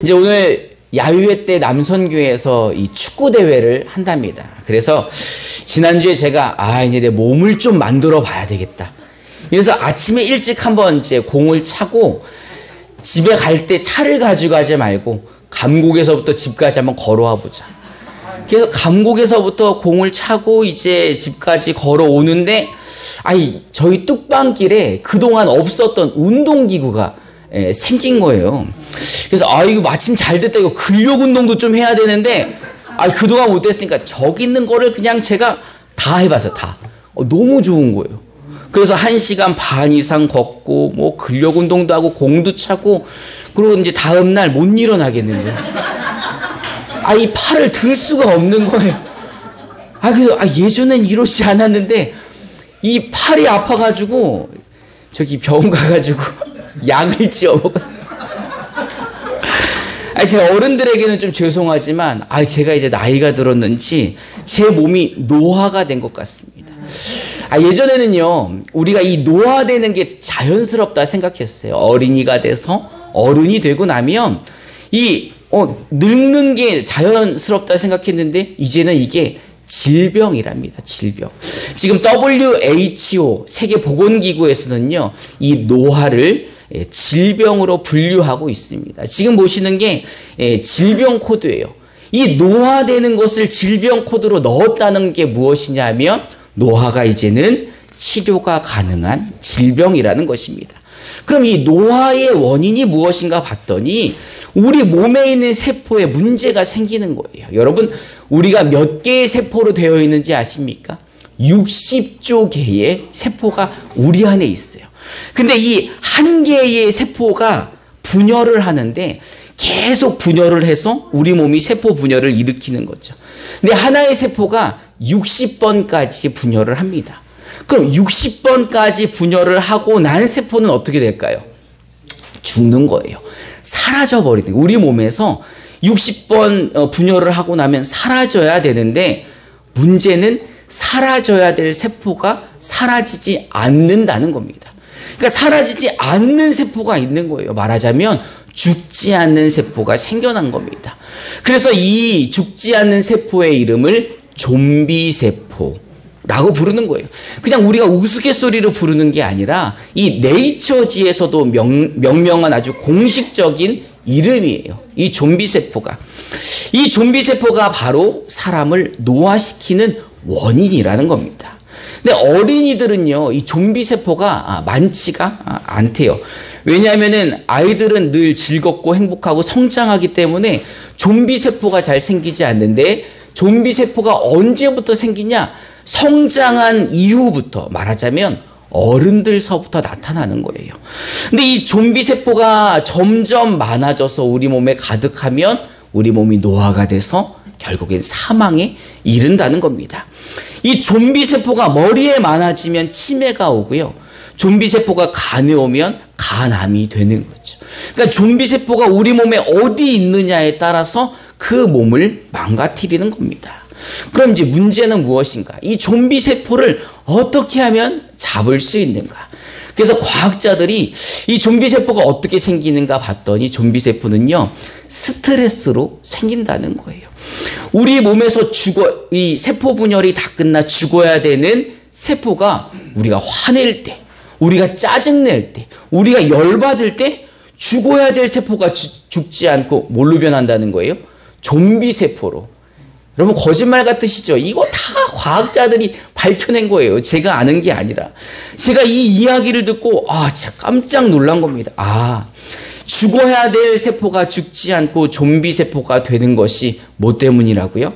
이제 오늘 야유회 때 남선교회에서 이 축구 대회를 한답니다. 그래서 지난주에 제가 이제 내 몸을 좀 만들어 봐야 되겠다. 그래서 아침에 일찍 한번 이제 공을 차고 집에 갈 때 차를 가져가지 말고 감곡에서부터 집까지 한번 걸어와 보자. 그래서 감곡에서부터 공을 차고 이제 집까지 걸어오는데 저희 뚝방길에 그동안 없었던 운동기구가 생긴 거예요. 그래서 이거 마침 잘 됐다. 이거 근력 운동도 좀 해야 되는데 그동안 못했으니까 저기 있는 거를 그냥 제가 다 해봤어요. 다. 너무 좋은 거예요. 그래서 1시간 반 이상 걷고 뭐 근력 운동도 하고 공도 차고 그리고 이제 다음 날 못 일어나겠는데 이 팔을 들 수가 없는 거예요. 그래서 예전엔 이러지 않았는데 이 팔이 아파가지고 저기 병원 가가지고 약을 지어 먹었어요. 제가 어른들에게는 좀 죄송하지만 제가 이제 나이가 들었는지 제 몸이 노화가 된 것 같습니다. 예전에는요 우리가 이 노화되는 게 자연스럽다 생각했어요. 어린이가 돼서 어른이 되고 나면 이 늙는 게 자연스럽다 생각했는데 이제는 이게 질병이랍니다. 질병. 지금 WHO 세계보건기구에서는요 이 노화를 질병으로 분류하고 있습니다. 지금 보시는 게 질병 코드예요. 이 노화되는 것을 질병 코드로 넣었다는 게 무엇이냐면 노화가 이제는 치료가 가능한 질병이라는 것입니다. 그럼 이 노화의 원인이 무엇인가 봤더니 우리 몸에 있는 세포에 문제가 생기는 거예요. 여러분 우리가 몇 개의 세포로 되어 있는지 아십니까? 60조 개의 세포가 우리 안에 있어요. 근데 이 한 개의 세포가 분열을 하는데 계속 분열을 해서 우리 몸이 세포 분열을 일으키는 거죠. 근데 하나의 세포가 60번까지 분열을 합니다. 그럼 60번까지 분열을 하고 난 세포는 어떻게 될까요? 죽는 거예요. 사라져 버리는 거예요. 우리 몸에서 60번 분열을 하고 나면 사라져야 되는데 문제는 사라져야 될 세포가 사라지지 않는다는 겁니다. 그러니까 사라지지 않는 세포가 있는 거예요. 말하자면 죽지 않는 세포가 생겨난 겁니다. 그래서 이 죽지 않는 세포의 이름을 좀비 세포라고 부르는 거예요. 그냥 우리가 우스갯소리로 부르는 게 아니라 이 네이처지에서도 명명한 아주 공식적인 이름이에요. 이 좀비 세포가. 이 좀비 세포가 바로 사람을 노화시키는 원인이라는 겁니다. 근데 어린이들은요, 이 좀비 세포가 많지가 않대요. 왜냐하면은 아이들은 늘 즐겁고 행복하고 성장하기 때문에 좀비 세포가 잘 생기지 않는데 좀비 세포가 언제부터 생기냐? 성장한 이후부터 말하자면 어른들서부터 나타나는 거예요. 근데 이 좀비 세포가 점점 많아져서 우리 몸에 가득하면 우리 몸이 노화가 돼서 결국엔 사망에 이른다는 겁니다. 이 좀비 세포가 머리에 많아지면 치매가 오고요. 좀비 세포가 간에 오면 간암이 되는 거죠. 그러니까 좀비 세포가 우리 몸에 어디 있느냐에 따라서 그 몸을 망가뜨리는 겁니다. 그럼 이제 문제는 무엇인가? 이 좀비 세포를 어떻게 하면 잡을 수 있는가? 그래서 과학자들이 이 좀비 세포가 어떻게 생기는가 봤더니 좀비 세포는요, 스트레스로 생긴다는 거예요. 우리 몸에서 이 세포 분열이 다 끝나 죽어야 되는 세포가 우리가 화낼 때, 우리가 짜증낼 때, 우리가 열받을 때 죽어야 될 세포가 죽지 않고 뭘로 변한다는 거예요? 좀비 세포로. 여러분 거짓말 같으시죠? 이거 다 과학자들이 밝혀낸 거예요. 제가 아는 게 아니라. 제가 이 이야기를 듣고 진짜 깜짝 놀란 겁니다. 죽어야 될 세포가 죽지 않고 좀비 세포가 되는 것이 뭐 때문이라고요?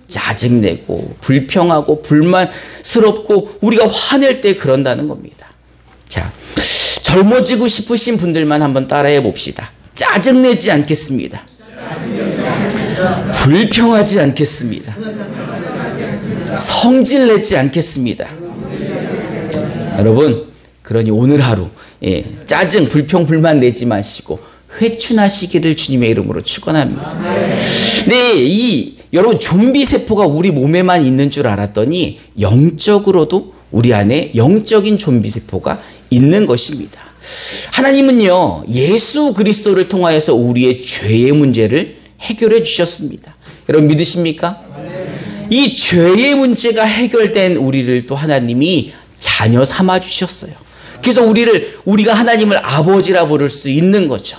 짜증내고 불평하고 불만스럽고 우리가 화낼 때 그런다는 겁니다. 자, 젊어지고 싶으신 분들만 한번 따라해 봅시다. 짜증내지 않겠습니다. 불평하지 않겠습니다. 성질내지 않겠습니다. 여러분, 그러니 오늘 하루 짜증, 불평, 불만 내지 마시고 회춘하시기를 주님의 이름으로 축원합니다. 네, 여러분 좀비 세포가 우리 몸에만 있는 줄 알았더니 영적으로도 우리 안에 영적인 좀비 세포가 있는 것입니다. 하나님은요, 예수 그리스도를 통하여서 우리의 죄의 문제를 해결해 주셨습니다. 여러분 믿으십니까? 이 죄의 문제가 해결된 우리를 또 하나님이 자녀 삼아 주셨어요. 그래서 우리가 하나님을 아버지라 부를 수 있는 거죠.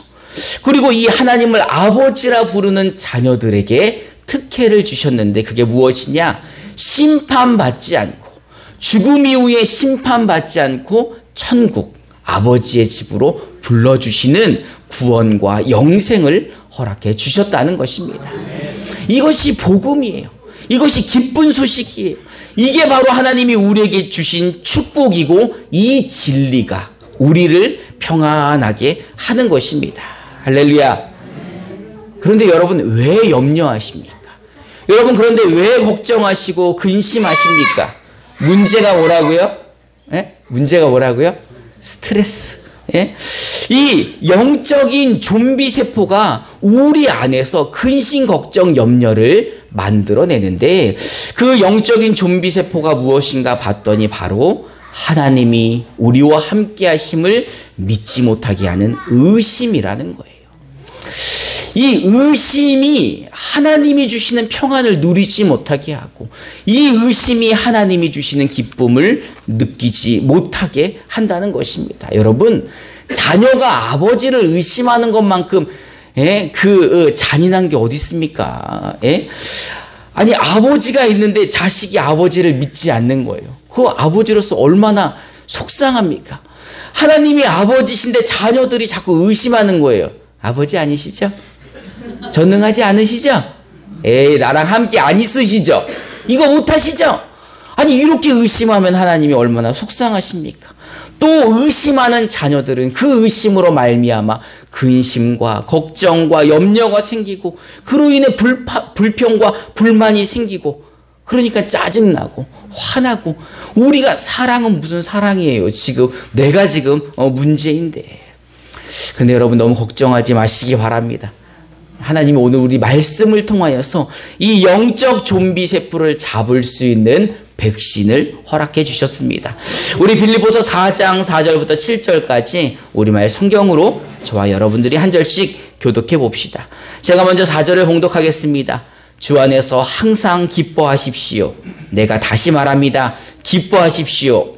그리고 이 하나님을 아버지라 부르는 자녀들에게 특혜를 주셨는데 그게 무엇이냐? 심판받지 않고, 죽음 이후에 심판받지 않고 천국, 아버지의 집으로 불러주시는 구원과 영생을 허락해 주셨다는 것입니다. 이것이 복음이에요. 이것이 기쁜 소식이에요. 이게 바로 하나님이 우리에게 주신 축복이고, 이 진리가 우리를 평안하게 하는 것입니다. 할렐루야. 그런데 여러분 왜 염려하십니까? 여러분 그런데 왜 걱정하시고 근심하십니까? 문제가 뭐라고요? 예? 문제가 뭐라고요? 스트레스. 예? 이 영적인 좀비 세포가 우리 안에서 근심, 걱정, 염려를 만들어내는데, 그 영적인 좀비 세포가 무엇인가 봤더니 바로 하나님이 우리와 함께 하심을 믿지 못하게 하는 의심이라는 거예요. 이 의심이 하나님이 주시는 평안을 누리지 못하게 하고, 이 의심이 하나님이 주시는 기쁨을 느끼지 못하게 한다는 것입니다. 여러분, 자녀가 아버지를 의심하는 것만큼 잔인한 게 어디 있습니까? 아니, 아버지가 있는데 자식이 아버지를 믿지 않는 거예요. 그 아버지로서 얼마나 속상합니까? 하나님이 아버지신데 자녀들이 자꾸 의심하는 거예요. 아버지 아니시죠? 전능하지 않으시죠? 나랑 함께 안 있으시죠? 이거 못하시죠? 아니, 이렇게 의심하면 하나님이 얼마나 속상하십니까? 또 의심하는 자녀들은 그 의심으로 말미암아 근심과 걱정과 염려가 생기고, 그로 인해 불평과 불만이 생기고, 그러니까 짜증나고 화나고. 우리가 사랑은 무슨 사랑이에요? 내가 지금 문제인데. 그런데 여러분 너무 걱정하지 마시기 바랍니다. 하나님이 오늘 우리 말씀을 통하여서 이 영적 좀비 세포를 잡을 수 있는 백신을 허락해 주셨습니다. 우리 빌립보서 4장 4절부터 7절까지 우리말 성경으로 저와 여러분들이 한 절씩 교독해 봅시다. 제가 먼저 4절을 봉독하겠습니다. 주 안에서 항상 기뻐하십시오. 내가 다시 말합니다. 기뻐하십시오.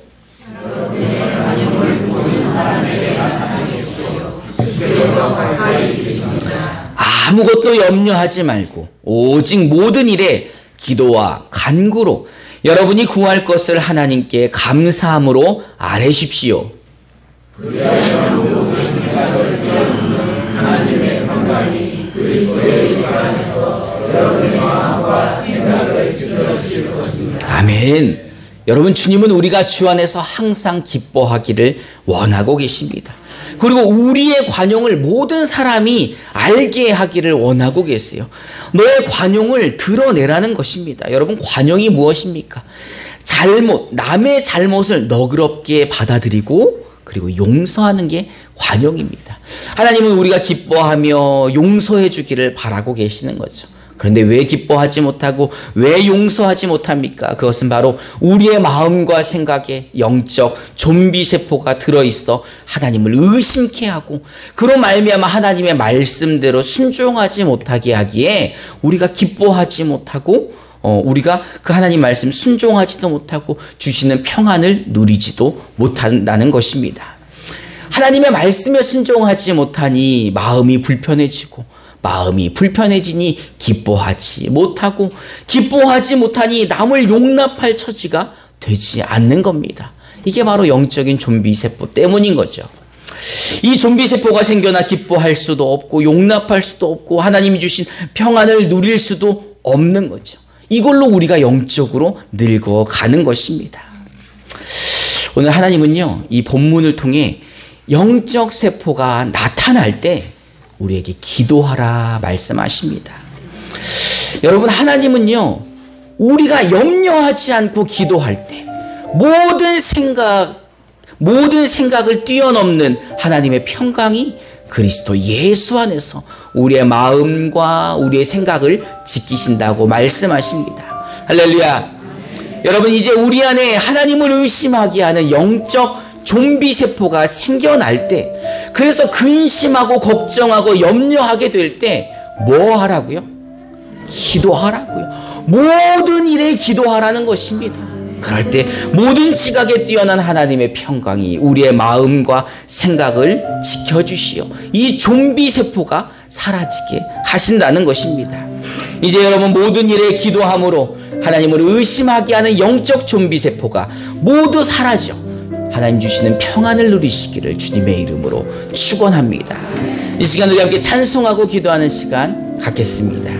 아무것도 염려하지 말고 오직 모든 일에 기도와 간구로 여러분이 구할 것을 하나님께 감사함으로 아뢰십시오. 하나님의 평강이 그리스도의 주 안에서 여러분의 마음과 생각을 지켜주실 것입니다. 아멘. 여러분, 주님은 우리가 주 안에서 항상 기뻐하기를 원하고 계십니다. 그리고 우리의 관용을 모든 사람이 알게 하기를 원하고 계세요. 너의 관용을 드러내라는 것입니다. 여러분, 관용이 무엇입니까? 남의 잘못을 너그럽게 받아들이고 그리고 용서하는 게 관용입니다. 하나님은 우리가 기뻐하며 용서해 주기를 바라고 계시는 거죠. 그런데 왜 기뻐하지 못하고 왜 용서하지 못합니까? 그것은 바로 우리의 마음과 생각에 영적 좀비 세포가 들어있어 하나님을 의심케 하고, 그로 말미암아 하나님의 말씀대로 순종하지 못하게 하기에 우리가 기뻐하지 못하고 우리가 그 하나님 말씀 순종하지도 못하고 주시는 평안을 누리지도 못한다는 것입니다. 하나님의 말씀에 순종하지 못하니 마음이 불편해지고, 마음이 불편해지니 기뻐하지 못하고, 기뻐하지 못하니 남을 용납할 처지가 되지 않는 겁니다. 이게 바로 영적인 좀비 세포 때문인 거죠. 이 좀비 세포가 생겨나 기뻐할 수도 없고 용납할 수도 없고 하나님이 주신 평안을 누릴 수도 없는 거죠. 이걸로 우리가 영적으로 늙어가는 것입니다. 오늘 하나님은요, 이 본문을 통해 영적 세포가 나타날 때 우리에게 기도하라 말씀하십니다. 여러분, 하나님은요, 우리가 염려하지 않고 기도할 때 모든 생각을 뛰어넘는 하나님의 평강이 그리스도 예수 안에서 우리의 마음과 우리의 생각을 지키신다고 말씀하십니다. 할렐루야. 여러분, 이제 우리 안에 하나님을 의심하게 하는 영적 좀비 세포가 생겨날 때, 그래서 근심하고 걱정하고 염려하게 될 때 뭐 하라고요? 기도하라고요. 모든 일에 기도하라는 것입니다. 그럴 때 모든 지각에 뛰어난 하나님의 평강이 우리의 마음과 생각을 지켜주시어 이 좀비 세포가 사라지게 하신다는 것입니다. 이제 여러분, 모든 일에 기도함으로 하나님을 의심하게 하는 영적 좀비 세포가 모두 사라져 하나님 주시는 평안을 누리시기를 주님의 이름으로 축원합니다. 이 시간 우리 함께 찬송하고 기도하는 시간 갖겠습니다.